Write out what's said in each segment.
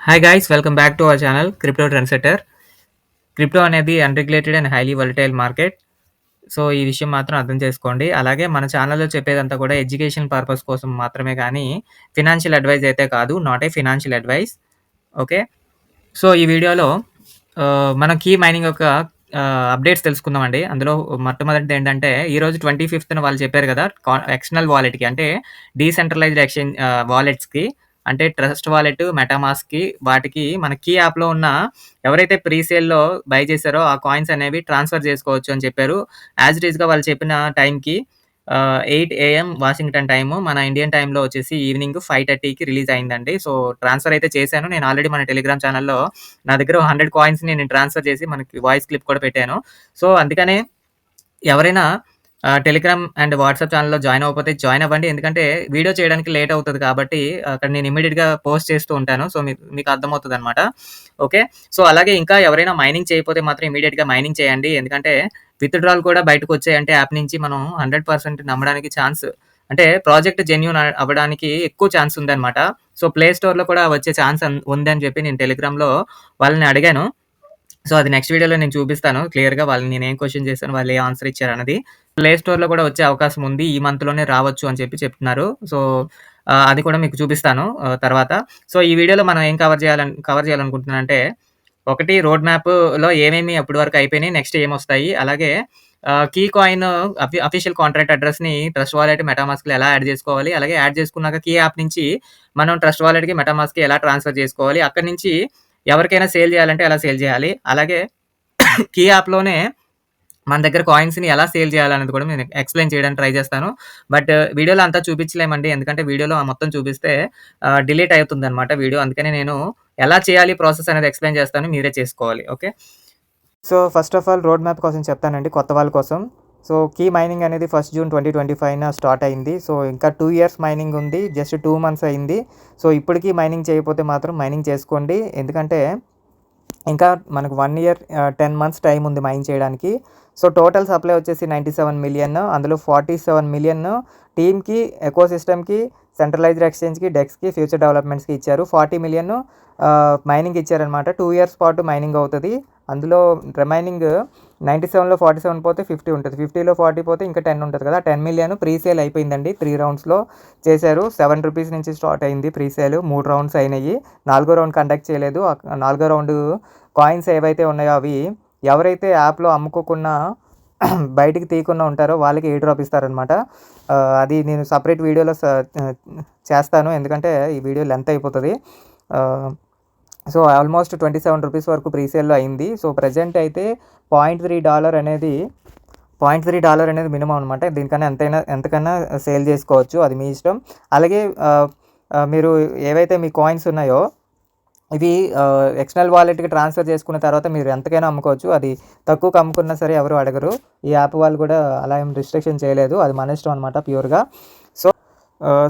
Hi guys, welcome back to our channel crypto trend setter. Crypto అనేది unregulated and highly volatile market. So, ఈ విషయం మాత్రం అర్థం చేసుకోండి. అలాగే మన ఛానల్‌లో చెప్పేదంతా కూడా ఎడ్యుకేషన్ పర్పస్ కోసం మాత్రమే గానీ, ఫినాన్షియల్ అడ్వైస్ అయితే కాదు. Not a financial advice. Okay. So, ఈ వీడియోలో మనం కీ మైనింగ్ యొక్క అప్డేట్స్ తెలుసుకుందామండి. అందులో మొట్టమొదటిదేంటంటే, ఈరోజు 25థ్ వాళ్ళు చెప్పారు గదా! ఎక్స్టర్నల్ వాలెట్‌కి అంటే డీసెంట్రలైజ్డ్ ఎక్స్‌చేంజ్ వాలెట్స్‌కి అంటే ట్రస్ట్ వాలెట్, మెటామాస్క్‌కి వాటికి మన కీ యాప్‌లో ఉన్న ఎవరైతే ప్రీ సేల్‌లో బై చేశారో ఆ కాయిన్స్ అనేవి ట్రాన్స్‌ఫర్ చేసుకోవచ్చు అని చెప్పారు. యాజ్ ఇట్ ఈస్‌గా వాళ్ళు చెప్పిన టైంకి 8 ఏఎం వాషింగ్టన్ టైము. మన ఇండియన్ టైమ్‌లో వచ్చేసి ఈవినింగ్ 5:30కి రిలీజ్ అయిందండి. సో, ట్రాన్స్‌ఫర్ అయితే చేశాను. నేను ఆల్రెడీ మన టెలిగ్రామ్ ఛానెల్‌లో నా దగ్గర 100 కాయిన్స్‌ని నేను ట్రాన్స్‌ఫర్ చేసి మనకి వాయిస్ క్లిప్ కూడా పెట్టాను. సో, అందుకనే ఎవరైనా టెలిగ్రామ్ అండ్ వాట్సాప్ ఛానెల్‌లో జాయిన్ అవ్వకపోతే జాయిన్ అవ్వండి. ఎందుకంటే వీడియో చేయడానికి లేట్ అవుతది కాబట్టి అక్కడ నేను ఇమ్మీడియేట్‌గా పోస్ట్ చేస్తూ ఉంటాను. సో, మీకు అర్థమవుతదనమాట. ఓకే. సో, అలాగే ఇంకా ఎవరైనా మైనింగ్ చేయకపోతే మాత్రం ఇమ్మీడియేట్‌గా మైనింగ్ చేయండి. ఎందుకంటే విత్‌డ్రాల్ కూడా బయటకొచ్చాయంటే యాప్ నుంచి మనం 100% నమ్మడానికి ఛాన్స్ అంటే ప్రాజెక్ట్ జెన్యూన్ అవ్వడానికి ఎక్కువ ఛాన్స్ ఉందనమాట. సో, ప్లే స్టోర్‌లో కూడా వచ్చే ఛాన్స్ ఉందని చెప్పి నేను టెలిగ్రామ్‌లో వాళ్ళని అడిగాను. సో, అది నెక్స్ట్ వీడియోలో నేను చూపిస్తాను క్లియర్‌గా వాళ్ళని నేనేం క్వెషన్ చేశాను, వాళ్ళు ఏ ఆన్సర్ ఇచ్చారన్నది. ప్లే స్టోర్‌లో కూడా వచ్చే అవకాశం ఉంది. ఈ మంత్‌లోనే రావచ్చు అని చెప్పి చెప్తున్నారు. సో, అది కూడా మీకు చూపిస్తాను తర్వాత. సో, ఈ వీడియోలో మనం ఏం కవర్ చేయాలనుకుంటున్నానంటే, ఒకటి రోడ్ మ్యాప్‌లో ఏమేమి అప్పటి వరకు అయిపోయినాయి, నెక్స్ట్ ఏమొస్తాయి, అలాగే కీ కాయిన్ అఫీషియల్ కాంట్రాక్ట్ అడ్రెస్‌ని ట్రస్ట్ వాలెట్, మెటామాస్క్‌లో ఎలా యాడ్ చేసుకోవాలి, అలాగే యాడ్ చేసుకున్నాక కీ యాప్ నుంచి మనం ట్రస్ట్ వాలెట్‌కి, మెటామాస్క్‌కి ఎలా ట్రాన్స్‌ఫర్ చేసుకోవాలి, అక్కడి నుంచి ఎవరికైనా సేల్ చేయాలంటే ఎలా సేల్ చేయాలి, అలాగే కీ యాప్‌లోనే మన దగ్గర కాయిన్స్‌ని ఎలా సేల్ చేయాలనేది కూడా నేను ఎక్స్‌ప్లెయిన్ చేయడానికి ట్రై చేస్తాను. బట్ వీడియోలో అంతా చూపించలేమండి. ఎందుకంటే వీడియోలో మొత్తం చూపిస్తే డిలీట్ అవుతుందన్నమాట వీడియో. అందుకనే నేను ఎలా చేయాలి ప్రాసెస్ అనేది ఎక్స్‌ప్లెయిన్ చేస్తాను. మీరే చేసుకోవాలి. Okay. So, first of all road map కోసం చెప్తానండి కొత్త వాళ్ళ కోసం. సో, కీ మైనింగ్ అనేది 1 జూన్ 2025న స్టార్ట్ అయింది. సో, ఇంకా 2 ఇయర్స్ మైనింగ్ ఉంది. జస్ట్ 2 మంత్స్ అయింది. సో, ఇప్పటికి మైనింగ్ చేయకపోతే మాత్రం మైనింగ్ చేసుకోండి. ఎందుకంటే ఇంకా మనకు 1 ఇయర్ 10 మంత్స్ టైం ఉంది మైన్ చేయడానికి. సో, టోటల్ సప్లై వచ్చేసి 97 మిలియన్. అందులో 47 మిలియన్ టీమ్‌కి, ఎకోసిస్టమ్‌కి, సెంట్రలైజ్డ్ ఎక్స్‌చేంజ్‌కి, డెక్స్‌కి, ఫ్యూచర్ డెవలప్‌మెంట్స్‌కి ఇచ్చారు. 40 మిలియన్ మైనింగ్ ఇచ్చారనమాట. 2 ఇయర్స్ పాటు మైనింగ్ అవుతది. అందులో రిమైనింగ్ 97లో 47 పోతే 50 ఉంటది. 50లో 40 పోతే ఇంకా 10 ఉంటది కదా! 10 మిలియన్ ప్రీ సేల్ అయిపోయిందండి. 3 రౌండ్స్‌లో చేశారు. ₹7 నుంచి స్టార్ట్ అయింది ప్రీ సేల్. 3 రౌండ్స్ అయినాయి. నాలుగో రౌండ్ కండక్ట్ చేయలేదు. నాలుగో రౌండ్ కాయిన్స్ ఏవైతే ఉన్నాయో అవి ఎవరైతే యాప్‌లో అమ్ముకోకుండా బయటికి తీయకుండా ఉంటారో వాళ్ళకి ఎయిర్ డ్రాప్ ఇస్తారనమాట. అది నేను సెపరేట్ వీడియోలో చేస్తాను. ఎందుకంటే ఈ వీడియో లెంత్ అయిపోతది. సో, ఆల్మోస్ట్ ₹27 వరకు ప్రీ సేల్‌లో అయింది. సో, ప్రెజెంట్ అయితే $0.3 అనేది $0.3 అనేది మినిమమ్ అనమాట. దీనికన్నా ఎంతకన్నా సేల్ చేసుకోవచ్చు. అది మీ ఇష్టం. అలాగే మీరు ఏవైతే మీ కాయిన్స్ ఉన్నాయో ఇవి ఎక్స్టర్నల్ వాలెట్‌కి ట్రాన్స్‌ఫర్ చేసుకున్న తర్వాత మీరు ఎంతకైనా అమ్ముకోవచ్చు. అది తక్కువకి అమ్ముకున్నా సరే ఎవరు అడగరు. ఈ యాప్ వాళ్ళు కూడా అలా ఏం రిస్ట్రిక్షన్ చేయలేదు. అది మన ఇష్టం అనమాట ప్యూర్‌గా.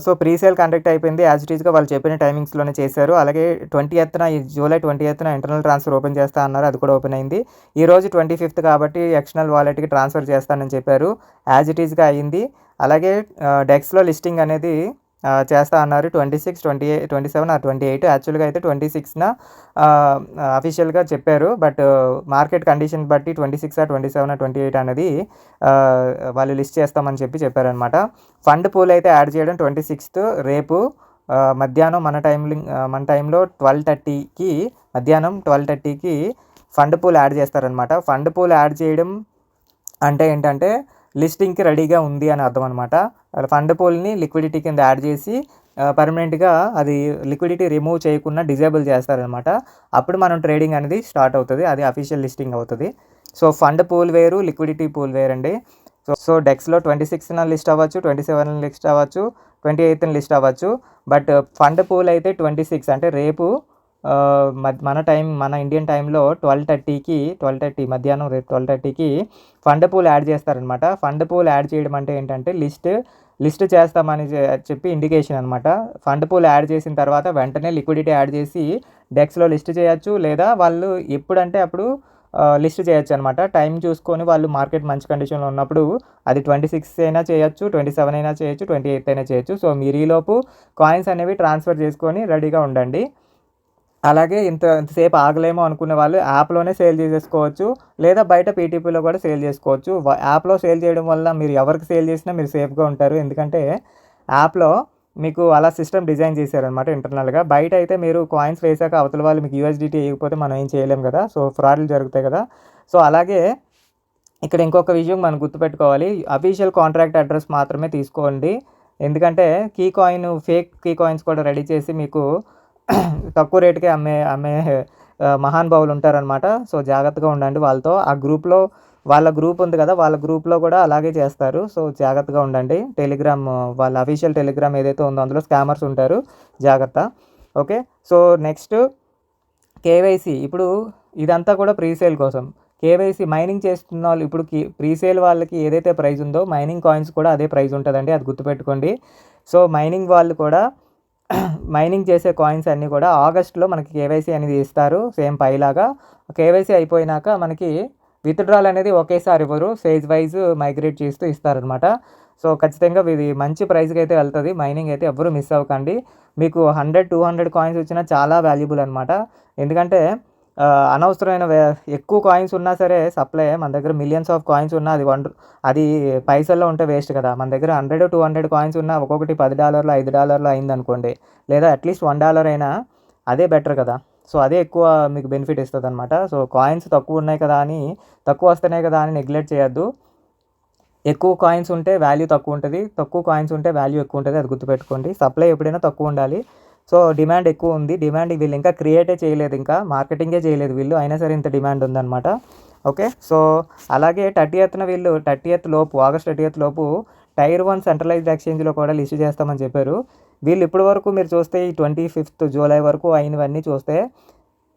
సో, ప్రీ సేల్ కండక్ట్ అయిపోయింది. యాజ్ ఇట్ ఈస్‌గా వాళ్ళు చెప్పిన టైమింగ్స్‌లోనే చేశారు. అలాగే 20థ్ ఈ జూలై 20థ్ ఇంటర్నల్ ట్రాన్స్‌ఫర్ ఓపెన్ చేస్తా అన్నారు. అది కూడా ఓపెన్ అయింది. ఈరోజు 25థ్ కాబట్టి ఎక్స్టర్నల్ వాలెట్‌కి ట్రాన్స్‌ఫర్ చేస్తానని చెప్పారు. యాజ్ ఇట్ ఈస్‌గా అయింది. అలాగే డెక్స్‌లో లిస్టింగ్ అనేది చేస్తా అన్నారు. 26, 27 ఆర్ 28 యాక్చువల్‌గా అయితే 26న అఫీషియల్‌గా చెప్పారు. బట్ మార్కెట్ కండిషన్ బట్టి 26 ఆర్ 27 ఆర్ 28 అనేది వాళ్ళు లిస్ట్ చేస్తామని చెప్పారనమాట. ఫండ్ పూల్ అయితే యాడ్ చేయడం 26థ్ రేపు మధ్యాహ్నం మన టైంలో 12:30కి మధ్యాహ్నం 12:30కి ఫండ్ పూల్ యాడ్ చేస్తారనమాట. ఫండ్ పూల్ యాడ్ చేయడం అంటే ఏంటంటే లిస్టింగ్‌కి రెడీగా ఉంది అని అర్థం అనమాట. ఫండ్ పూల్‌ని లిక్విడిటీ కింద యాడ్ చేసి పర్మనెంట్‌గా అది లిక్విడిటీ రిమూవ్ చేయకుండా డిజేబుల్ చేస్తారనమాట. అప్పుడు మనం ట్రేడింగ్ అనేది స్టార్ట్ అవుతది. అది అఫీషియల్ లిస్టింగ్ అవుతది. సో, ఫండ్ పూల్ వేరు, లిక్విడిటీ పూల్ వేరండి. సో, డెక్స్‌లో 26న లిస్ట్ అవ్వచ్చు, 27న లిస్ట్ అవ్వచ్చు, 28న లిస్ట్ అవ్వచ్చు. బట్ ఫండ్ పూల్ అయితే 26 అంటే రేపు మన ఇండియన్ టైంలో 12:30 మధ్యాహ్నం రేపు 12:30కి ఫండ్ పూల్ యాడ్ చేస్తారనమాట. ఫండ్ పూల్ యాడ్ చేయడం అంటే ఏంటంటే లిస్ట్ చేస్తామని చెప్పి ఇండికేషన్ అనమాట. ఫండ్ పూల్ యాడ్ చేసిన తర్వాత వెంటనే లిక్విడిటీ యాడ్ చేసి డెక్స్‌లో లిస్ట్ చేయొచ్చు. లేదా వాళ్ళు ఎప్పుడంటే అప్పుడు లిస్ట్ చేయొచ్చు అనమాట. టైం చూసుకొని వాళ్ళు మార్కెట్ మంచి కండిషన్‌లో ఉన్నప్పుడు అది 26 అయినా చేయొచ్చు, 27 అయినా చేయొచ్చు, 28 అయినా చేయొచ్చు. సో, మీరు ఈలోపు కాయిన్స్ అనేవి ట్రాన్స్‌ఫర్ చేసుకొని రెడీగా ఉండండి. అలాగే ఇంతసేపు ఆగలేమో అనుకునే వాళ్ళు యాప్‌లోనే సేల్ చేసేసుకోవచ్చు. లేదా బయట పీటీపీలో కూడా సేల్ చేసుకోవచ్చు. యాప్‌లో సేల్ చేయడం వల్ల మీరు ఎవరికి సేల్ చేసినా మీరు సేఫ్‌గా ఉంటారు. ఎందుకంటే యాప్‌లో మీకు అలా సిస్టమ్ డిజైన్ చేశారనమాట ఇంటర్నల్‌గా. బయట అయితే మీరు కాయిన్స్ వేసాక అవతల వాళ్ళు మీకు యూఎస్‌డిటీ ఇవ్వకపోతే మనం ఏం చేయలేం కదా! సో, ఫ్రాడ్‌లు జరుగుతాయి కదా! సో, అలాగే ఇక్కడ ఇంకొక విషయం మనం గుర్తుపెట్టుకోవాలి. అఫీషియల్ కాంట్రాక్ట్ అడ్రెస్ మాత్రమే తీసుకోండి. ఎందుకంటే ఫేక్ కీ కాయిన్స్ కూడా రెడీ చేసి మీకు తక్కువ రేటుకే అమ్మే అమ్మే మహానుభావులు ఉంటారనమాట. సో, జాగ్రత్తగా ఉండండి వాళ్ళతో. ఆ గ్రూప్‌లో వాళ్ళ గ్రూప్ ఉంది కదా! వాళ్ళ గ్రూప్‌లో కూడా అలాగే చేస్తారు. సో, జాగ్రత్తగా ఉండండి. వాళ్ళ అఫీషియల్ టెలిగ్రామ్ ఏదైతే ఉందో అందులో స్కామర్స్ ఉంటారు. జాగ్రత్త. ఓకే. So, next KYC. ఇప్పుడు ఇదంతా కూడా ప్రీసేల్ కోసం. కేవైసీ మైనింగ్ చేస్తున్నోళ్ళు ఇప్పుడు ప్రీసేల్ వాళ్ళకి ఏదైతే ప్రైస్ ఉందో మైనింగ్ కాయిన్స్ కూడా అదే ప్రైస్ ఉంటదండి. అది గుర్తుపెట్టుకోండి. సో, మైనింగ్ వాళ్ళు కూడా మైనింగ్ చేసే కాయిన్స్ అన్నీ కూడా ఆగస్ట్‌లో మనకి కేవైసీ అనేది ఇస్తారు. సేమ్ పైలాగా. కేవైసీ అయిపోయినాక మనకి విత్‌డ్రాల్ అనేది ఒకేసారి ఇవ్వరు. ఫేజ్ వైస్ మైగ్రేట్ చేస్తూ ఇస్తారనమాట. సో, ఖచ్చితంగా ఇది మంచి ప్రైస్‌కైతే వెళ్తది. మైనింగ్ అయితే ఎవ్వరు మిస్ అవ్వకండి. మీకు 100, 200 కాయిన్స్ వచ్చినా చాలా వాల్యుబుల్ అనమాట. ఎందుకంటే అనవసరమైన ఎక్కువ కాయిన్స్ ఉన్నా సరే మన దగ్గర మిలియన్స్ ఆఫ్ కాయిన్స్ ఉన్నా అది పైసల్లో ఉంటే వేస్ట్ కదా! మన దగ్గర 100, 200 కాయిన్స్ ఉన్నా ఒక్కొక్కటి $10, $5 అయిందనుకోండి. లేదా అట్‌లీస్ట్ $1 అయినా అదే బెటర్ కదా! సో, అదే ఎక్కువ మీకు బెనిఫిట్ ఇస్తదనమాట. సో, కాయిన్స్ తక్కువ వస్తున్నాయి కదా అని నెగ్లెక్ట్ చేయొద్దు. ఎక్కువ కాయిన్స్ ఉంటే వాల్యూ తక్కువ ఉంటది. తక్కువ కాయిన్స్ ఉంటే వాల్యూ ఎక్కువ ఉంటది. అది గుర్తుపెట్టుకోండి. సప్లై ఎప్పుడైనా తక్కువ ఉండాలి. సో, డిమాండ్ ఎక్కువ ఉంది. వీళ్ళు ఇంకా క్రియేటే చేయలేదు, ఇంకా మార్కెటింగే చేయలేదు వీళ్ళు. అయినా సరే ఇంత డిమాండ్ ఉందన్నమాట. ఓకే. సో, అలాగే 30th లోపు ఆగస్ట్ 30th లోపు టైర్ 1 సెంట్రలైజ్డ్ ఎక్స్చేంజ్‌లో కూడా లిస్ట్ చేస్తామని చెప్పారు. వీళ్ళు ఇప్పటి వరకు మీరు చూస్తే ఈ 25th జూలై వరకు అయినవన్నీ చూస్తే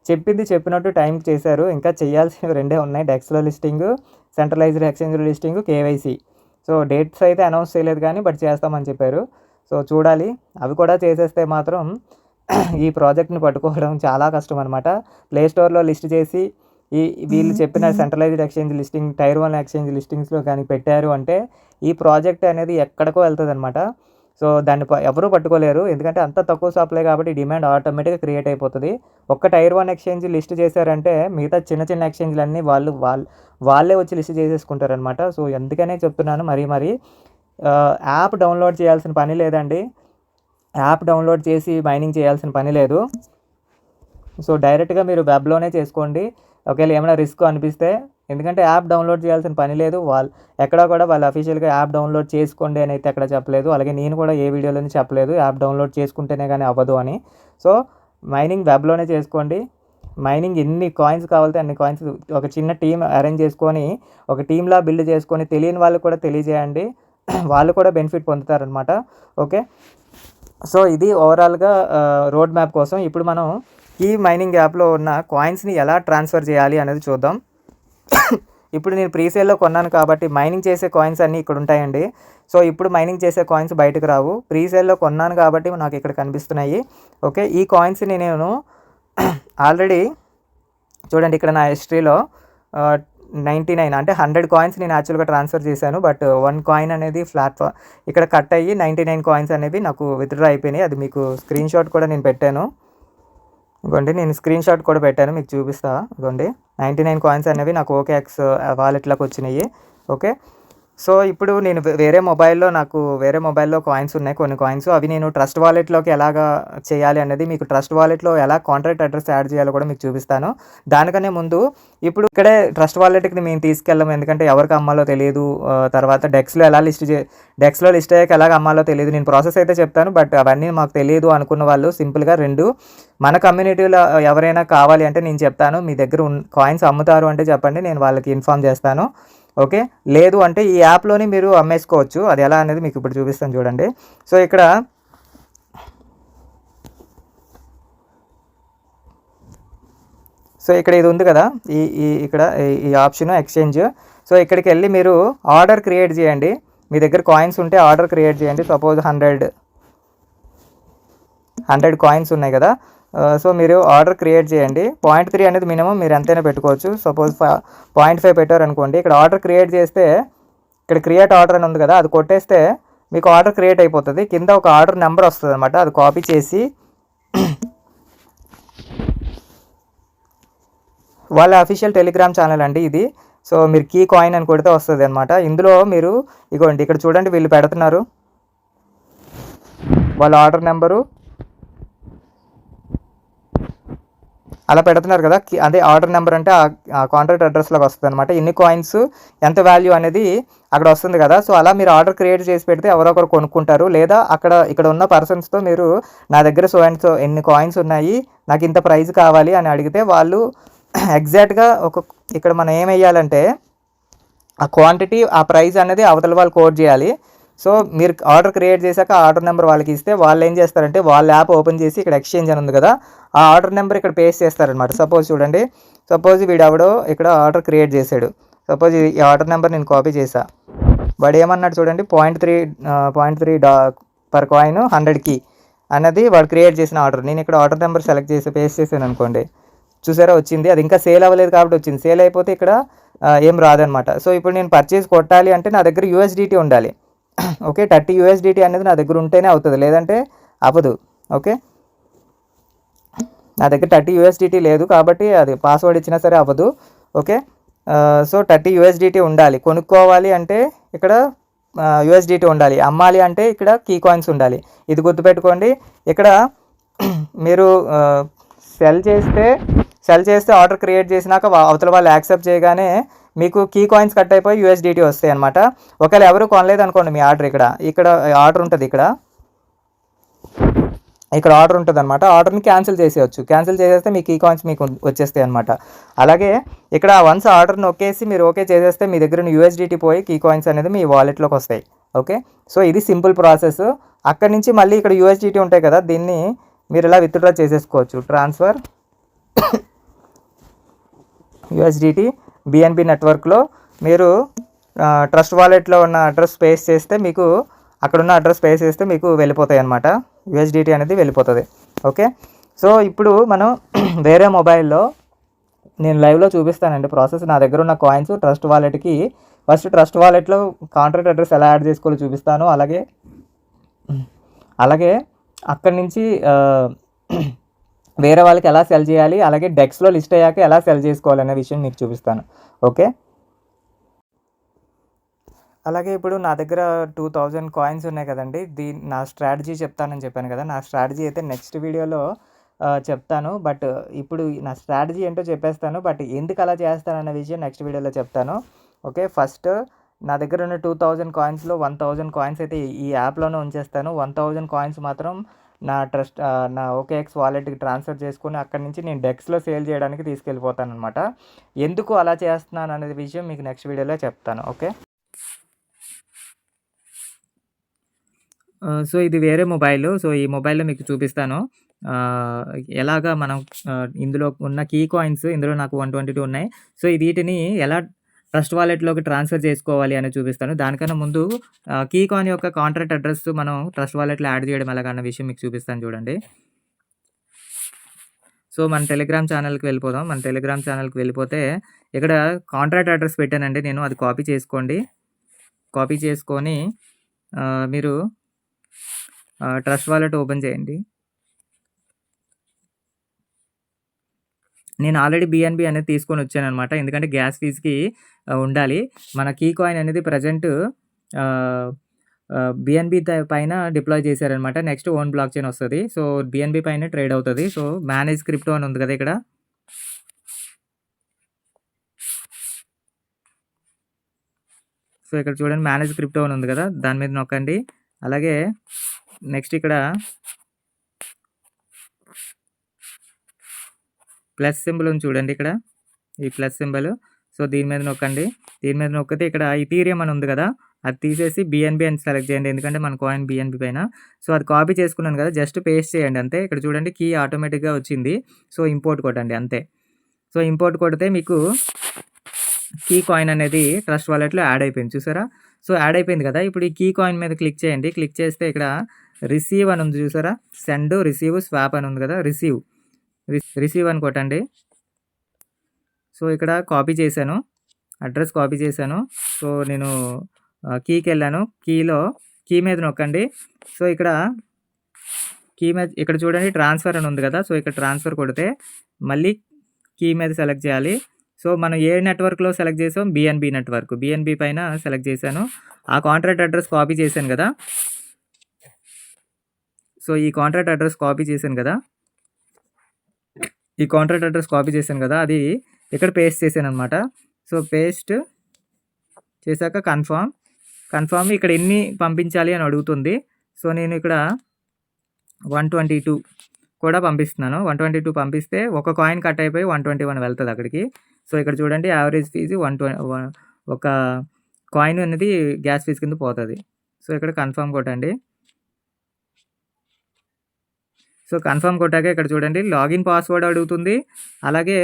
చెప్పింది చెప్పినట్టు టైంకి చేశారు. ఇంకా చేయాల్సినవి రెండే ఉన్నాయి. డెక్స్‌లో లిస్టింగు, సెంట్రలైజ్డ్ ఎక్స్చేంజ్‌లో లిస్టింగు, కేవైసీ. సో, డేట్స్ అయితే అనౌన్స్ చేయలేదు కానీ బట్ చేస్తామని చెప్పారు. సో, చూడాలి. అవి కూడా చేసేస్తే మాత్రం ఈ ప్రాజెక్ట్‌ని పట్టుకోవడం చాలా కష్టం అనమాట. ప్లే స్టోర్‌లో లిస్ట్ చేసి వీళ్ళు చెప్పిన centralized exchange listing, tier 1 exchange లిస్టింగ్స్‌లో కానీ పెట్టారు అంటే ఈ ప్రాజెక్ట్ అనేది ఎక్కడికో వెళ్తదనమాట. సో, దాన్ని ఎవరు పట్టుకోలేరు. ఎందుకంటే అంత తక్కువ సప్లై కాబట్టి డిమాండ్ ఆటోమేటిక్‌గా క్రియేట్ అయిపోతది. ఒక్క టైర్ 1 ఎక్స్చేంజ్ లిస్ట్ చేశారంటే మిగతా చిన్న చిన్న ఎక్స్చేంజ్‌లన్నీ వాళ్ళే వచ్చి లిస్ట్ చేసేసుకుంటారనమాట. సో, అందుకనే చెప్తున్నాను మరీ యాప్ డౌన్లోడ్ చేయాల్సిన పని లేదండి. యాప్ డౌన్లోడ్ చేసి మైనింగ్ చేయాల్సిన పని లేదు. సో, డైరెక్ట్‌గా మీరు వెబ్‌లోనే చేసుకోండి. ఒకవేళ ఏమైనా రిస్క్ అనిపిస్తే, ఎందుకంటే యాప్ డౌన్లోడ్ చేయాల్సిన పని లేదు. ఎక్కడా కూడా వాళ్ళు అఫీషియల్‌గా యాప్ డౌన్లోడ్ చేసుకోండి అని అయితే ఎక్కడ చెప్పలేదు. అలాగే నేను కూడా ఏ వీడియోలోని చెప్పలేదు యాప్ డౌన్లోడ్ చేసుకుంటేనే గానీ అవ్వదు అని. సో, మైనింగ్ వెబ్‌లోనే చేసుకోండి. మైనింగ్ ఎన్ని కాయిన్స్ కావాలితే అన్ని కాయిన్స్ ఒక చిన్న టీమ్ అరేంజ్ చేసుకొని, ఒక టీమ్‌లా బిల్డ్ చేసుకొని తెలియని వాళ్ళకి కూడా తెలియజేయండి. వాళ్ళు కూడా బెనిఫిట్ పొందుతారనమాట. ఓకే. సో, ఇది ఓవరాల్‌గా రోడ్ మ్యాప్ కోసం. ఇప్పుడు మనం ఈ మైనింగ్ యాప్‌లో ఉన్న కాయిన్స్‌ని ఎలా ట్రాన్స్‌ఫర్ చేయాలి అనేది చూద్దాం. ఇప్పుడు నేను ప్రీసేల్‌లో కొన్నాను కాబట్టి మైనింగ్ చేసే కాయిన్స్ అన్నీ ఇక్కడ ఉంటాయండి. సో, ఇప్పుడు మైనింగ్ చేసే కాయిన్స్ బయటకు రావు. ప్రీసేల్‌లో కొన్నాను కాబట్టి నాకు ఇక్కడ కనిపిస్తున్నాయి. ఓకే. ఈ కాయిన్స్‌ని నేను ఆల్రెడీ చూడండి ఇక్కడ నా హిస్టరీలో 99 అంటే 100 కాయిన్స్ నేను యాక్చువల్‌గా ట్రాన్స్‌ఫర్ చేశాను. బట్ 1 కాయిన్ అనేది ఇక్కడ కట్ అయ్యి 99 కాయిన్స్ అనేవి నాకు విత్‌డ్రా అయిపోయినాయి. అది మీకు స్క్రీన్‌షాట్ కూడా నేను పెట్టాను. ఇదిగోండి నేను స్క్రీన్‌షాట్ కూడా పెట్టాను, మీకు చూపిస్తా. ఇదిగోండి 99 కాయిన్స్ అనేవి నాకు ఓకేఎక్స్ వాలెట్‌లోకి వచ్చినాయి. ఓకే. సో, ఇప్పుడు నేను వేరే మొబైల్‌లో కాయిన్స్ ఉన్నాయి, కొన్ని కాయిన్స్. అవి నేను ట్రస్ట్ వాలెట్‌లోకి ఎలాగా చేయాలి అనేది మీకు ట్రస్ట్ వాలెట్‌లో ఎలా కాంట్రాక్ట్ అడ్రెస్ యాడ్ చేయాలో కూడా మీకు చూపిస్తాను. దానికన్నా ముందు ఇప్పుడు ఇక్కడే ట్రస్ట్ వాలెట్‌కి మేము తీసుకెళ్ళము. ఎందుకంటే ఎవరికి అమ్మాలో తెలియదు. తర్వాత డెక్స్‌లో లిస్ట్ అయ్యాక ఎలాగ అమ్మాలో తెలియదు. నేను ప్రాసెస్ అయితే చెప్తాను. బట్ అవన్నీ మాకు తెలియదు అనుకున్న వాళ్ళు సింపుల్‌గా మన కమ్యూనిటీలో ఎవరైనా కావాలి అంటే నేను చెప్తాను. మీ దగ్గర కాయిన్స్ అమ్ముతారు అంటే చెప్పండి, నేను వాళ్ళకి ఇన్ఫార్మ్ చేస్తాను. ఓకే. లేదు అంటే ఈ యాప్‌లోనే మీరు అమ్మేసుకోవచ్చు. అది ఎలా అనేది మీకు ఇప్పుడు చూపిస్తాను చూడండి. సో, ఇక్కడ ఇది ఉంది కదా! ఈ ఆప్షన్ ఎక్స్చేంజ్. సో, ఇక్కడికి వెళ్ళి మీరు ఆర్డర్ క్రియేట్ చేయండి. మీ దగ్గర కాయిన్స్ ఉంటే ఆర్డర్ క్రియేట్ చేయండి. సపోజ్ 100 కాయిన్స్ ఉన్నాయి కదా! సో, మీరు ఆర్డర్ క్రియేట్ చేయండి. 0.3 అనేది మినిమం మీరు ఎంతైనా పెట్టుకోవచ్చు. సపోజ్ 0.5 పెట్టారనుకోండి. ఇక్కడ ఆర్డర్ క్రియేట్ చేస్తే ఇక్కడ క్రియేట్ ఆర్డర్ అని ఉంది కదా! అది కొట్టేస్తే మీకు ఆర్డర్ క్రియేట్ అయిపోతుంది. కింద ఒక ఆర్డర్ నెంబర్ వస్తుంది అనమాట. అది కాపీ చేసి వాళ్ళ అఫీషియల్ టెలిగ్రామ్ ఛానల్ అండి ఇది. సో మీరు కీ కాయిన్ అని కొడితే వస్తుంది అనమాట. ఇందులో మీరు ఇగోండి ఇక్కడ చూడండి, వీళ్ళు పెడుతున్నారు వాళ్ళ ఆర్డర్ నెంబరు అలా పెడుతున్నారు కదా, అదే ఆర్డర్ నెంబర్ అంటే ఆ కాంట్రాక్ట్ అడ్రస్లోకి వస్తుంది అనమాట. ఎన్ని కాయిన్స్ ఎంత వాల్యూ అనేది అక్కడ వస్తుంది కదా. సో అలా మీరు ఆర్డర్ క్రియేట్ చేసి పెడితే ఎవరో ఒకరు కొనుక్కుంటారు. లేదా ఇక్కడ ఉన్న పర్సన్స్తో మీరు నా దగ్గర సో అండ్ సో ఎన్ని కాయిన్స్ ఉన్నాయి, నాకు ఇంత ప్రైస్ కావాలి అని అడిగితే వాళ్ళు ఎగ్జాక్ట్గా ఇక్కడ మనం ఏం వేయాలంటే ఆ క్వాంటిటీ ఆ ప్రైస్ అనేది అవతల వాళ్ళు కోడ్ చేయాలి. సో మీరు ఆర్డర్ క్రియేట్ చేశాక ఆర్డర్ నెంబర్ వాళ్ళకి ఇస్తే వాళ్ళు ఏం చేస్తారంటే వాళ్ళ యాప్ ఓపెన్ చేసి ఇక్కడ ఎక్స్చేంజ్ అని ఉంది కదా, ఆ ఆర్డర్ నెంబర్ ఇక్కడ పేస్ట్ చేస్తారనమాట. సపోజ్ చూడండి, సపోజ్ వీడెవడో ఇక్కడ ఆర్డర్ క్రియేట్ చేశాడు. సపోజ్ ఈ ఆర్డర్ నెంబర్ నేను కాపీ చేశా. వాడు ఏమన్నాడు చూడండి, 0.3 పర్ కాయిన్ 100కి అన్నది వాడు క్రియేట్ చేసిన ఆర్డర్. నేను ఇక్కడ ఆర్డర్ నెంబర్ సెలెక్ట్ చేసి పేస్ట్ చేశాను అనుకోండి, చూసారా వచ్చింది. అది ఇంకా సేల్ అవ్వలేదు కాబట్టి వచ్చింది. సేల్ అయిపోతే ఇక్కడ ఏం రాదనమాట. సో ఇప్పుడు నేను పర్చేస్ కొట్టాలి అంటే నా దగ్గర యూఎస్డిటీ ఉండాలి. ఓకే, 30 యూఎస్డిటీ అనేది నా దగ్గర ఉంటేనే అవుతుంది, లేదంటే అవ్వదు. ఓకే, నా దగ్గర 30 యూఎస్డిటీ లేదు కాబట్టి అది పాస్వర్డ్ ఇచ్చినా సరే అవ్వదు. ఓకే, సో 30 యూఎస్డిటీ ఉండాలి. కొనుక్కోవాలి అంటే ఇక్కడ యూఎస్డిటీ ఉండాలి. అమ్మాలి అంటే ఇక్కడ కీ కాయిన్స్ ఉండాలి. ఇది గుర్తుపెట్టుకోండి. ఇక్కడ మీరు సెల్ చేస్తే ఆర్డర్ క్రియేట్ చేసినాక అవతల వాళ్ళు యాక్సెప్ట్ చేయగానే మీకు కీ కాయిన్స్ కట్ అయిపోయి యూఎస్డిటీ వస్తాయి అనమాట. ఒకవేళ ఎవరు కొనలేదు అనుకోండి మీ ఆర్డర్, ఇక్కడ ఆర్డర్ ఉంటుంది, ఇక్కడ ఆర్డర్ ఉంటుంది అనమాట. ఆర్డర్ని క్యాన్సిల్ చేసేయచ్చు. క్యాన్సిల్ చేసేస్తే మీ కీ కాయిన్స్ మీకు వచ్చేస్తాయి అనమాట. అలాగే ఇక్కడ వన్స్ ఆర్డర్ నొక్కేసి మీరు ఓకే చేసేస్తే మీ దగ్గర యూఎస్డిటీ పోయి కీ కాయిన్స్ అనేది మీ వాలెట్లోకి వస్తాయి. ఓకే, సో ఇది సింపుల్ ప్రాసెస్. అక్కడి నుంచి మళ్ళీ ఇక్కడ యూఎస్డిటీ ఉంటాయి కదా, దీన్ని మీరు ఇలా విత్డ్రా చేసేసుకోవచ్చు. ట్రాన్స్ఫర్ యూఎస్డిటీ బిఎన్బి నెట్వర్క్లో మీరు ట్రస్ట్ వాలెట్లో ఉన్న అడ్రస్ పేస్ట్ చేస్తే మీకు అక్కడున్న అడ్రస్ పేస్ట్ చేస్తే మీకు వెళ్ళిపోతాయి అన్నమాట. యూఎస్డిటీ అనేది వెళ్ళిపోతుంది. ఓకే, సో ఇప్పుడు మనం వేరే మొబైల్లో నేను లైవ్లో చూపిస్తానండి ప్రాసెస్. నా దగ్గర ఉన్న కాయిన్స్ ట్రస్ట్ వాలెట్కి ఫస్ట్ ట్రస్ట్ వాలెట్లో కాంట్రాక్ట్ అడ్రస్ ఎలా యాడ్ చేసుకోవాలో చూపిస్తాను. అలాగే అక్కడి నుంచి వేరే వాళ్ళకి ఎలా సెల్ చేయాలి, అలాగే డెక్స్లో లిస్ట్ అయ్యాక ఎలా సెల్ చేసుకోవాలనే విషయం మీకు చూపిస్తాను. ఓకే, అలాగే ఇప్పుడు నా దగ్గర 2000 కాయిన్స్ ఉన్నాయి కదండి. నా స్ట్రాటజీ చెప్తానని చెప్పాను కదా. నా స్ట్రాటజీ అయితే నెక్స్ట్ వీడియోలో చెప్తాను. బట్ ఇప్పుడు నా స్ట్రాటజీ ఏంటో చెప్పేస్తాను. బట్ ఎందుకు అలా చేస్తానన్న విషయం నెక్స్ట్ వీడియోలో చెప్తాను. ఓకే, ఫస్ట్ నా దగ్గర ఉన్న 2000 కాయిన్స్లో 1000 కాయిన్స్ అయితే ఈ యాప్లోనే ఉంచేస్తాను. 1000 కాయిన్స్ మాత్రం నా ఓకేఎక్స్ వాలెట్కి ట్రాన్స్ఫర్ చేసుకుని అక్కడి నుంచి నేను డెక్స్లో సేల్ చేయడానికి తీసుకెళ్ళిపోతాను అనమాట. ఎందుకు అలా చేస్తున్నాను అనేది విషయం మీకు నెక్స్ట్ వీడియోలో చెప్తాను. ఓకే, సో ఇది వేరే మొబైల్. సో ఈ మొబైల్లో మీకు చూపిస్తాను ఎలాగా మనం ఇందులో ఉన్న కీ కాయిన్స్, ఇందులో నాకు 122 ఉన్నాయి. సో వీటిని ఎలా ట్రస్ట్ వాలెట్లోకి ట్రాన్స్ఫర్ చేసుకోవాలి అని చూపిస్తాను. దానికన్నా ముందు కీ కాయిన్ యొక్క కాంట్రాక్ట్ అడ్రస్ మనం ట్రస్ట్ వాలెట్లో యాడ్ చేయడం ఎలాగన్న విషయం మీకు చూపిస్తాను చూడండి. సో మన టెలిగ్రామ్ ఛానల్కి వెళ్ళిపోదాం. మన టెలిగ్రామ్ ఛానల్కి వెళ్ళిపోతే ఇక్కడ కాంట్రాక్ట్ అడ్రస్ పెట్టానండి నేను, అది కాపీ చేసుకోండి. కాపీ చేసుకొని మీరు ట్రస్ట్ వాలెట్ ఓపెన్ చేయండి. నేను ఆల్రెడీ బిఎన్బి అనేది తీసుకొని వచ్చాను అనమాట, ఎందుకంటే గ్యాస్ ఫీజ్కి ఉండాలి. మన కీ కాయిన్ అనేది ప్రజెంట్ బిఎన్బి పైన డిప్లాయ్ చేశారనమాట. నెక్స్ట్ ఓన్ బ్లాక్ చైన్ వస్తుంది. సో బిఎన్బి పైన ట్రేడ్ అవుతుంది. సో మేనేజ్ క్రిప్టో అని ఉంది కదా ఇక్కడ. సో ఇక్కడ చూడండి మేనేజ్ క్రిప్టో అని ఉంది కదా, దాని మీద నొక్కండి. అలాగే నెక్స్ట్ ఇక్కడ ప్లస్ సింబల్ ఉంది చూడండి, ఇక్కడ ఈ ప్లస్ సింబల్. సో దీని మీద నొక్కండి. దీని మీద నొక్కితే ఇక్కడ ఇథీరియం అని ఉంది కదా, అది తీసేసి బిఎన్బి అని సెలెక్ట్ చేయండి, ఎందుకంటే మన కాయిన్ బిఎన్బి పైన. సో అది కాపీ చేసుకున్నాను కదా, జస్ట్ పేస్ట్ చేయండి అంతే. ఇక్కడ చూడండి కీ ఆటోమేటిక్గా వచ్చింది. సో ఇంపోర్ట్ కొట్టండి అంతే. సో ఇంపోర్ట్ కొడితే మీకు కీ కాయిన్ అనేది ట్రస్ట్ వాలెట్లో యాడ్ అయిపోయింది, చూసారా. సో యాడ్ అయిపోయింది కదా. ఇప్పుడు ఈ కీ కాయిన్ మీద క్లిక్ చేయండి. క్లిక్ చేస్తే ఇక్కడ రిసీవ్ అని ఉంది చూసారా, సెండ్, రిసీవ్, స్వాప్ అని ఉంది కదా. రిసీవ్ అని కొట్టండి. సో ఇక్కడ కాపీ చేశాను, అడ్రస్ కాపీ చేశాను. సో నేను కీకి వెళ్ళాను. కీ మీద నొక్కండి. సో ఇక్కడ కీ మీద ఇక్కడ చూడండి ట్రాన్స్ఫర్ అని ఉంది కదా. సో ఇక్కడ ట్రాన్స్ఫర్ కొడితే మళ్ళీ కీ మీద సెలెక్ట్ చేయాలి. సో, మనం ఏ నెట్వర్క్‌లో సెలెక్ట్ చేసాం బీఎన్‌బీ నెట్వర్క్. బీఎన్‌బీ పైన సెలెక్ట్ చేశాను. ఆ కాంట్రాక్ట్ అడ్రెస్ కాపీ చేశాను కదా! సో, ఈ కాంట్రాక్ట్ అడ్రెస్ కాపీ చేశాను కదా! ఈ కాంట్రాక్ట్ అడ్రెస్ కాపీ చేశాను కదా! అది ఇక్కడ పేస్ట్ చేశాననమాట. సో, పేస్ట్ చేశాక కన్ఫర్మ్ ఇక్కడ ఎన్ని పంపించాలి అని అడుగుతుంది. సో, నేను ఇక్కడ 122 కూడా పంపిస్తున్నాను. 122 పంపిస్తే ఒక కాయిన్ కట్ అయిపోయి 121 వెళ్తది అక్కడికి. సో, ఇక్కడ చూడండి యావరేజ్ ఫీజు ఒక కాయిన్ అనేది గ్యాస్ ఫీజ్ కింద పోతది. సో, ఇక్కడ కన్ఫర్మ్ కొట్టండి. సో, కన్ఫర్మ్ కొట్టాక ఇక్కడ చూడండి లాగిన్ పాస్వర్డ్ అడుగుతుంది. అలాగే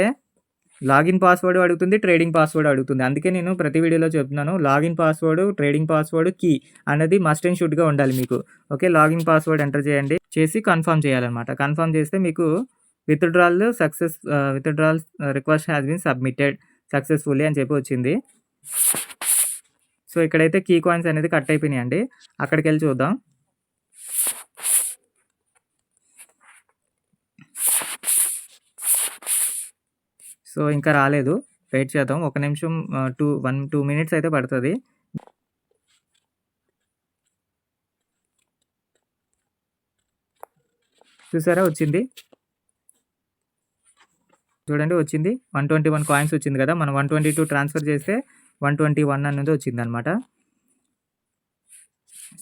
లాగిన్ పాస్వర్డ్ అడుగుతుంది, ట్రేడింగ్ పాస్వర్డ్ అడుగుతుంది. అందుకే నేను ప్రతి వీడియోలో చెప్తున్నాను login password, trading password, key అనేది మస్ట్ అండ్ షుడ్‌గా ఉండాలి మీకు. ఓకే. లాగిన్ పాస్వర్డ్ ఎంటర్ చేయండి. చేసి కన్ఫర్మ్ చేయాలన్నమాట. కన్ఫర్మ్ చేస్తే మీకు withdrawal request has been submitted successfully అని చెప్పి వచ్చింది. సో, ఇక్కడైతే కీ కాయిన్స్ అనేది కట్ అయిపోయినాయండి. అక్కడికెళ్ళి చూద్దాం. సో, ఇంకా రాలేదు. వెయిట్ చేద్దాం. ఒక నిమిషం 2 మినిట్స్ అయితే పడతది. చూసారా వచ్చింది. చూడండి వచ్చింది. 121 కాయిన్స్ వచ్చింది కదా! మనం 122 ట్రాన్స్‌ఫర్ చేస్తే 121 అనేది వచ్చిందనమాట.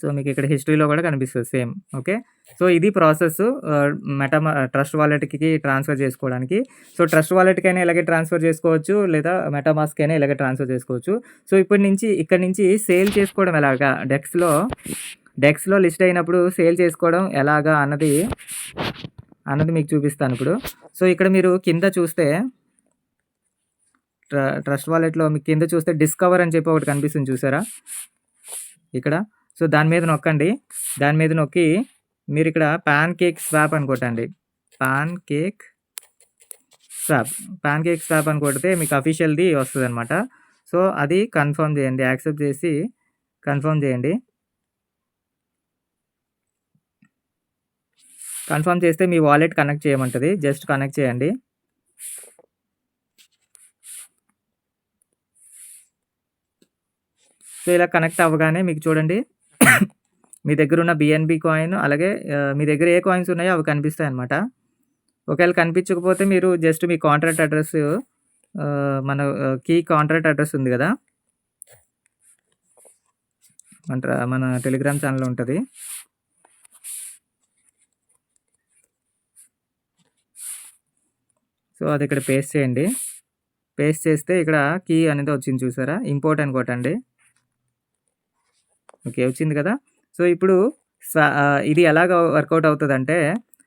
సో, మీకు ఇక్కడ హిస్టరీలో కూడా కనిపిస్తది సేమ్. ఓకే. సో, ఇది ప్రాసెస్ ట్రస్ట్ వాలెట్‌కి ట్రాన్స్‌ఫర్ చేసుకోవడానికి. సో, ట్రస్ట్ వాలెట్‌కైనా ఇలాగే ట్రాన్స్‌ఫర్ చేసుకోవచ్చు. లేదా మెటామాస్క్‌కైనా ఇలాగే ట్రాన్స్‌ఫర్ చేసుకోవచ్చు. సో, ఇక్కడి నుంచి సేల్ చేసుకోవడం ఎలాగా డెక్స్‌లో లిస్ట్ అయినప్పుడు సేల్ చేసుకోవడం ఎలాగా అన్నది మీకు చూపిస్తాను ఇప్పుడు. సో, ఇక్కడ మీరు కింద చూస్తే ట్రస్ట్ వాలెట్‌లో మీకు కింద చూస్తే డిస్కవర్ అని చెప్పి ఒకటి కనిపిస్తుంది చూసారా? ఇక్కడ. సో, దాని మీద నొక్కండి. దాని మీద నొక్కి మీరు ఇక్కడ పాన్‌కేక్ స్వాప్ అని కొట్టండి. పాన్‌కేక్ స్వాప్ అని కొడితే మీకు అఫీషియల్‌ది వస్తదనమాట. సో, అది కన్ఫర్మ్ చేయండి. యాక్సెప్ట్ చేసి కన్ఫర్మ్ చేయండి. కన్ఫర్మ్ చేస్తే మీ వాలెట్ కనెక్ట్ చేయమంటది. జస్ట్ కనెక్ట్ చేయండి. సో, ఇలా కనెక్ట్ అవ్వగానే మీకు చూడండి మీ దగ్గరున్న బీఎన్‌బీ కాయిన్ అలాగే మీ దగ్గర ఏ కాయిన్స్ ఉన్నాయో అవి కనిపిస్తాయన్నమాట. ఒకవేళ కనిపించకపోతే మీరు జస్ట్ మీ కాంట్రాక్ట్ అడ్రెస్ మన కీ కాంట్రాక్ట్ అడ్రెస్ ఉంది కదా! మన టెలిగ్రామ్ ఛానెల్‌లో ఉంటది. సో, అది ఇక్కడ పేస్ట్ చేయండి. పేస్ట్ చేస్తే ఇక్కడ కీ అనేది వచ్చింది చూసారా? ఇంపోర్ట్ అని కొట్టండి. ఓకే. వచ్చింది కదా! సో, ఇప్పుడు ఇది ఎలాగా వర్కౌట్ అవుతదంటే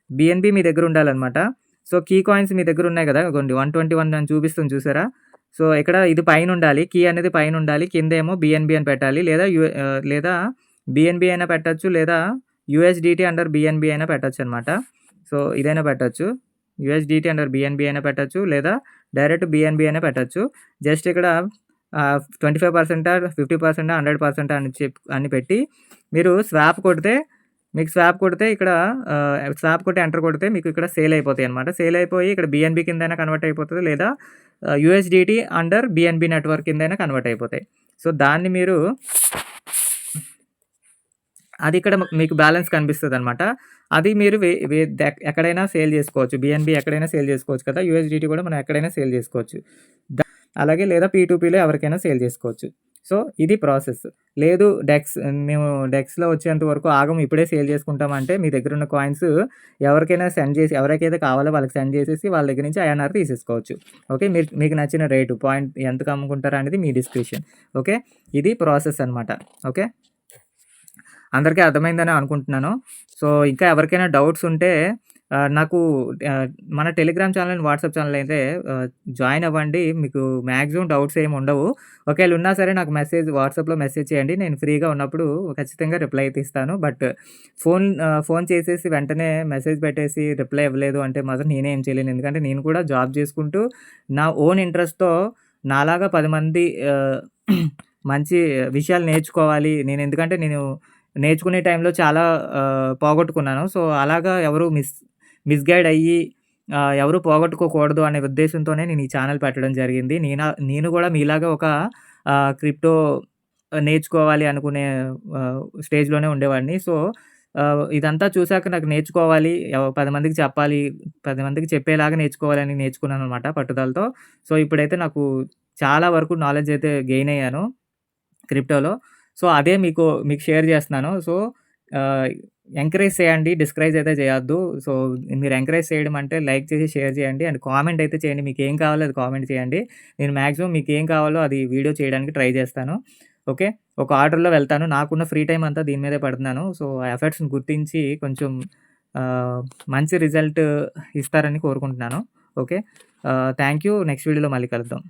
బీఎన్‌బీ మీ దగ్గర ఉండాలన్నమాట. సో, కీ కాయిన్స్ మీ దగ్గర ఉన్నాయి కదా! ఇగోండి 121 అని చూపిస్తుంది చూసారా? సో, ఇక్కడ ఇది పైనుండాలి. కీ అనేది పైనుండాలి. కిందేమో బీఎన్‌బీ అని పెట్టాలి. లేదా బీఎన్‌బీ అయినా పెట్టొచ్చు. లేదా యూఎస్‌డీటీ అండర్ బీఎన్‌బీ అయినా పెట్టొచ్చనమాట. సో, ఇదైనా పెట్టొచ్చు. యూఎస్‌డీటీ అండర్ బీఎన్‌బీ అయినా పెట్టొచ్చు. లేదా డైరెక్ట్ బీఎన్‌బీ అయినా పెట్టొచ్చు. జస్ట్ ఇక్కడ 25% 50% 100% అని పెట్టి మీరు స్వాప్ కొడితే ఇక్కడ స్వాప్ కొట్టి ఎంటర్ కొడితే మీకు ఇక్కడ సేల్ అయిపోతాయన్నమాట. సేల్ అయిపోయి ఇక్కడ బీఎన్‌బీ కిందైనా కన్వర్ట్ అయిపోతది. లేదా యూఎస్‌డీటీ అండర్ బీఎన్‌బీ నెట్వర్క్ కిందైనా కన్వర్ట్ అయిపోతాయి. సో, దాన్ని మీరు అది ఇక్కడ మీకు బ్యాలెన్స్ కనిపిస్తదనమాట. అది మీరు ఎక్కడైనా సేల్ చేసుకోవచ్చు. బీఎన్‌బీ ఎక్కడైనా సేల్ చేసుకోవచ్చు కదా! యూఎస్‌డీటీ కూడా మనం ఎక్కడైనా సేల్ చేసుకోవచ్చు. అలాగే లేదా పీ2పీలో ఎవరికైనా సేల్ చేసుకోవచ్చు. సో, ఇది ప్రాసెస్. లేదు మేము డెక్స్‌లో వచ్చేంత వరకు ఆగము ఇప్పుడే సేల్ చేసుకుంటామంటే మీ దగ్గర ఉన్న కాయిన్స్ ఎవరికైనా ఎవరికైతే కావాలో వాళ్ళకి సెండ్ చేసేసి వాళ్ళ దగ్గర నుంచి ఐఎన్ఆర్ తీసేసుకోవచ్చు. ఓకే. మీకు నచ్చిన రేటు ఎంతకు అమ్ముకుంటారా అనేది మీ డిస్క్రిప్షన్. ఓకే. ఇది ప్రాసెస్ అనమాట. ఓకే. అందరికీ అర్థమైందని అనుకుంటున్నాను. సో, ఇంకా ఎవరికైనా డౌట్స్ ఉంటే నాకు మన టెలిగ్రామ్ ఛానల్, వాట్సాప్ ఛానల్ అయితే జాయిన్ అవ్వండి. మీకు మ్యాక్సిమం డౌట్స్ ఏమి ఉండవు. ఒకవేళ ఉన్నా సరే నాకు వాట్సాప్‌లో మెసేజ్ చేయండి. నేను ఫ్రీగా ఉన్నప్పుడు ఖచ్చితంగా రిప్లై అయితే ఇస్తాను. బట్ ఫోన్ చేసేసి వెంటనే మెసేజ్ పెట్టేసి రిప్లై ఇవ్వలేదు అంటే మాత్రం నేనే ఏం చేయలేను. ఎందుకంటే నేను కూడా జాబ్ చేసుకుంటూ నా ఓన్ ఇంట్రెస్ట్‌తో నాలాగా 10 మంది మంచి విషయాలు నేర్చుకోవాలి. ఎందుకంటే నేను నేర్చుకునే టైంలో చాలా పోగొట్టుకున్నాను. సో, అలాగా ఎవరు మిస్‌గైడ్ అయ్యి ఎవరు పోగొట్టుకోకూడదు అనే ఉద్దేశంతోనే నేను ఈ ఛానెల్ పెట్టడం జరిగింది. నేను గూడా మీలాగా ఒక క్రిప్టో నేర్చుకోవాలి అనుకునే స్టేజ్‌లోనే ఉండేవాడిని. సో, ఇదంతా చూసాక నాకు నేర్చుకోవాలి, 10 మందికి చెప్పాలి, 10 మందికి చెప్పేలాగా నేర్చుకోవాలని నేర్చుకున్నాననమాట పట్టుదలతో. సో, ఇప్పుడైతే నాకు చాలా వరకు నాలెడ్జ్ అయితే గెయిన్ అయ్యాను క్రిప్టోలో. సో, అదే మీకు షేర్ చేస్తున్నాను. సో, ఆహ్, ఎంకరేజ్ చేయండి. డిస్కరేజ్ అయితే చేయొద్దు. సో, మీరు ఎంకరేజ్ చేయడం అంటే లైక్ చేసి, షేర్ చేయండి. అండ్ కామెంట్ అయితే చేయండి. మీకేం కావాలో అది కామెంట్ చేయండి. నేను మాక్సిమం మీకేం కావాలో అది వీడియో చేయడానికి ట్రై చేస్తాను. ఓకే. ఒక ఆర్డర్‌లో వెళ్తాను. నాకున్న ఫ్రీ టైమ్ అంతా దీని మీదే పెడుతున్నాను. సో, ఆ ఎఫర్ట్స్‌ని గుర్తించి కొంచెం ఆహ్, మంచి రిజల్ట్ ఇస్తారని కోరుకుంటున్నాను. ఓకే. Thank you. నెక్స్ట్ వీడియోలో మళ్ళీ కలుద్దాం.